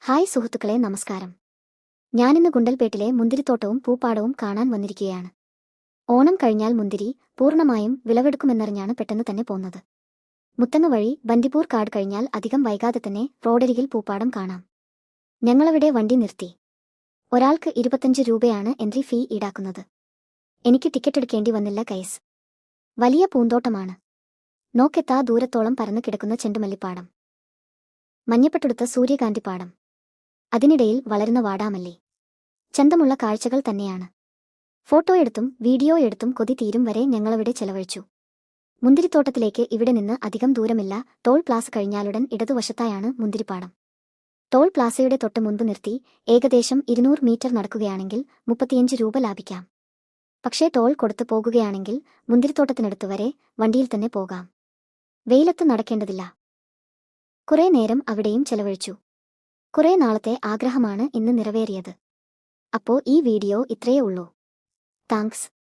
Hi സുഹൃത്തുക്കളെ, നമസ്കാരം. ഞാനിന്ന് ഗുണ്ടൽപേട്ടിലെ മുന്തിരിത്തോട്ടവും പൂപ്പാടവും കാണാൻ വന്നിരിക്കുകയാണ്. ഓണം കഴിഞ്ഞാൽ മുന്തിരി പൂർണ്ണമായും വിളവെടുക്കുമെന്നറിഞ്ഞാണ് പെട്ടെന്ന് തന്നെ പോന്നത്. മുത്തങ്ങ വഴി ബന്ദിപ്പൂർ കാട് കഴിഞ്ഞാൽ അധികം വൈകാതെ തന്നെ റോഡരികിൽ പൂപ്പാടം കാണാം. ഞങ്ങളവിടെ വണ്ടി നിർത്തി. ഒരാൾക്ക് 25 രൂപയാണ് എൻട്രി ഫീ ഈടാക്കുന്നത്. എനിക്ക് ടിക്കറ്റ് എടുക്കേണ്ടി വന്നില്ല കൈസ്. വലിയ പൂന്തോട്ടമാണ്. നോക്കെത്താ ദൂരത്തോളം പരന്നു കിടക്കുന്ന ചെണ്ടുമല്ലിപ്പാടം, മഞ്ഞപ്പെട്ടുടുത്ത സൂര്യകാന്തിപ്പാടം, അതിനിടയിൽ വളരുന്ന വാടാമല്ലി. ചന്തമുള്ള കാഴ്ചകൾ തന്നെയാണ്. ഫോട്ടോ എടുത്തും വീഡിയോ എടുത്തും കൊതി തീരും വരെ ഞങ്ങളവിടെ ചെലവഴിച്ചു. മുന്തിരിത്തോട്ടത്തിലേക്ക് ഇവിടെ നിന്ന് അധികം ദൂരമില്ല. ടോൾ പ്ലാസ കഴിഞ്ഞാലുടൻ ഇടതുവശത്തായാണ് മുന്തിരിപ്പാടം. ടോൾ പ്ലാസയുടെ തൊട്ട് മുൻപ് നിർത്തി ഏകദേശം 200 മീറ്റർ നടക്കുകയാണെങ്കിൽ 35 രൂപ ലാഭിക്കാം. പക്ഷേ ടോൾ കൊടുത്തു പോകുകയാണെങ്കിൽ മുന്തിരിത്തോട്ടത്തിനടുത്ത് വരെ വണ്ടിയിൽ തന്നെ പോകാം. വെയിലത്ത് നടക്കേണ്ടതില്ല. കുറേ നേരം അവിടെയും ചെലവഴിച്ചു. കുറേ നാളത്തെ ആഗ്രഹമാണ് ഇന്ന് നിറവേറിയത്. അപ്പോ ഈ വീഡിയോ ഇത്രയേ ഉള്ളൂ. താങ്ക്സ്.